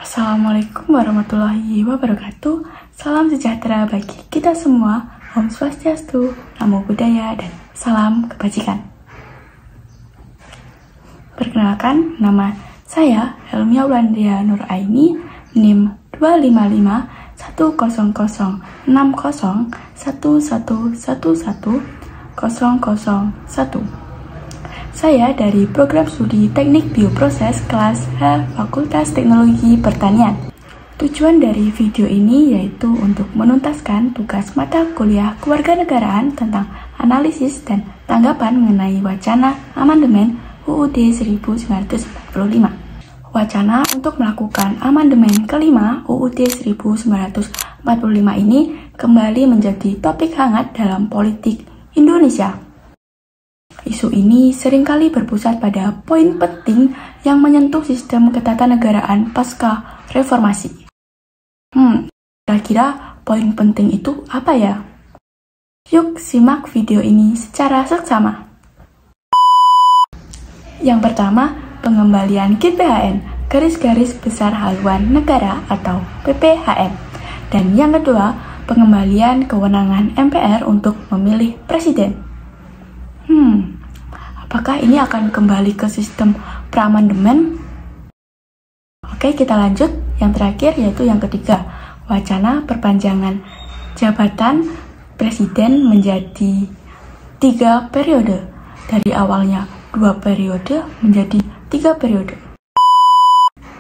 Assalamualaikum warahmatullahi wabarakatuh. Salam sejahtera bagi kita semua. Om Swastiastu, Namo Buddhaya, dan salam kebajikan. Perkenalkan, nama saya Helmia Wulandria Nur Aini, NIM 255106011110001. Saya dari Program Studi Teknik Bioproses kelas H Fakultas Teknologi Pertanian. Tujuan dari video ini yaitu untuk menuntaskan tugas mata kuliah kewarganegaraan tentang analisis dan tanggapan mengenai wacana amandemen UUD 1945. Wacana untuk melakukan amandemen kelima UUD 1945 ini kembali menjadi topik hangat dalam politik Indonesia. Isu ini seringkali berpusat pada poin penting yang menyentuh sistem ketatanegaraan pasca reformasi. Kira-kira poin penting itu apa ya? Yuk simak video ini secara seksama. Yang pertama, pengembalian GBHN, garis-garis besar haluan negara atau PPHN. Dan yang kedua, pengembalian kewenangan MPR untuk memilih presiden. Apakah ini akan kembali ke sistem pra-amandemen? Oke, kita lanjut. Yang terakhir yaitu yang ketiga, wacana perpanjangan jabatan presiden menjadi 3 periode. Dari awalnya 2 periode menjadi 3 periode.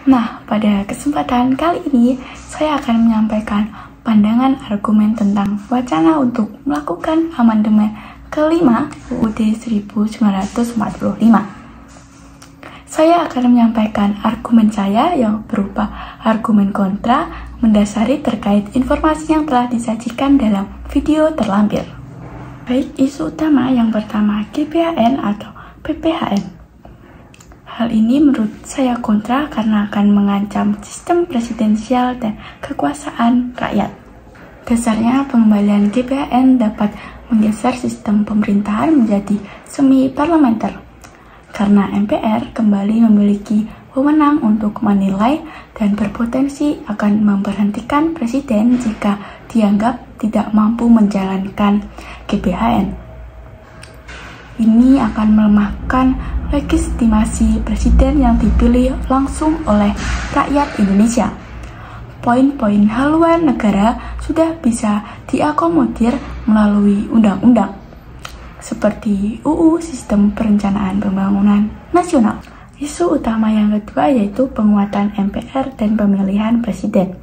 Nah, pada kesempatan kali ini saya akan menyampaikan pandangan argumen tentang wacana untuk melakukan amandemen kelima UUD 1945. Saya akan menyampaikan argumen saya yang berupa argumen kontra mendasari terkait informasi yang telah disajikan dalam video terlampir. Baik, isu utama yang pertama GBHN atau PPHN. Hal ini menurut saya kontra karena akan mengancam sistem presidensial dan kekuasaan rakyat. Dasarnya pengembalian GBHN dapat menggeser sistem pemerintahan menjadi semi-parlementer, karena MPR kembali memiliki wewenang untuk menilai dan berpotensi akan memberhentikan presiden jika dianggap tidak mampu menjalankan GBHN. Ini akan melemahkan legitimasi presiden yang dipilih langsung oleh rakyat Indonesia. Poin-poin haluan negara sudah bisa diakomodir melalui undang-undang, seperti UU Sistem Perencanaan Pembangunan Nasional. Isu utama yang kedua yaitu penguatan MPR dan pemilihan presiden.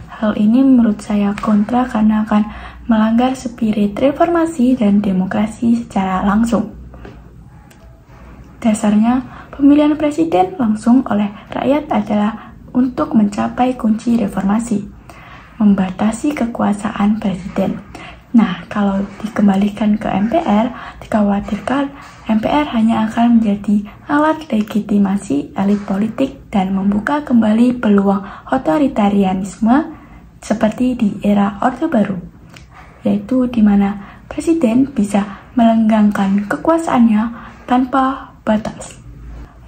Hal ini menurut saya kontra karena akan melanggar spirit reformasi dan demokrasi secara langsung. Dasarnya, pemilihan presiden langsung oleh rakyat adalah untuk mencapai kunci reformasi, membatasi kekuasaan presiden. Nah, kalau dikembalikan ke MPR, dikhawatirkan MPR hanya akan menjadi alat legitimasi elit politik dan membuka kembali peluang otoritarianisme seperti di era Orde Baru, yaitu di mana presiden bisa melenggangkan kekuasaannya tanpa batas.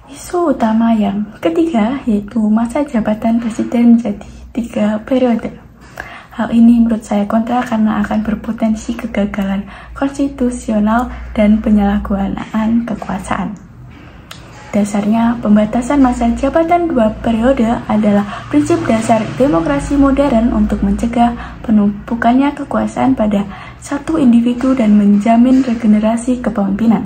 Isu utama yang ketiga yaitu masa jabatan presiden menjadi 3 periode. Hal ini menurut saya kontra karena akan berpotensi kegagalan konstitusional dan penyalahgunaan kekuasaan. Dasarnya, pembatasan masa jabatan 2 periode adalah prinsip dasar demokrasi modern untuk mencegah penumpukannya kekuasaan pada satu individu dan menjamin regenerasi kepemimpinan.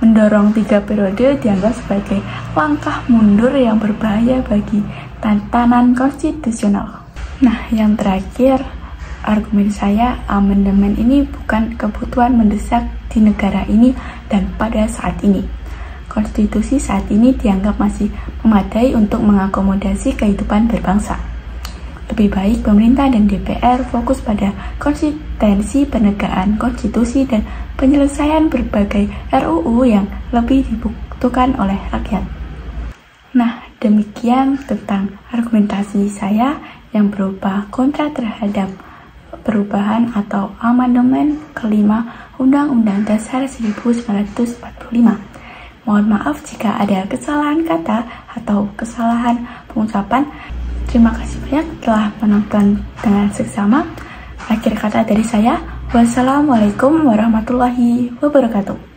Mendorong 3 periode dianggap sebagai langkah mundur yang berbahaya bagi tatanan konstitusional. Nah, yang terakhir, argumen saya, amandemen ini bukan kebutuhan mendesak di negara ini dan pada saat ini. Konstitusi saat ini dianggap masih memadai untuk mengakomodasi kehidupan berbangsa. Lebih baik pemerintah dan DPR fokus pada konsistensi penegakan konstitusi dan penyelesaian berbagai RUU yang lebih dibutuhkan oleh rakyat. Nah, demikian tentang argumentasi saya yang berupa kontra terhadap perubahan atau amandemen kelima Undang-Undang Dasar 1945. Mohon maaf jika ada kesalahan kata atau kesalahan pengucapan. Terima kasih banyak telah menonton dengan seksama. Akhir kata dari saya, wassalamualaikum warahmatullahi wabarakatuh.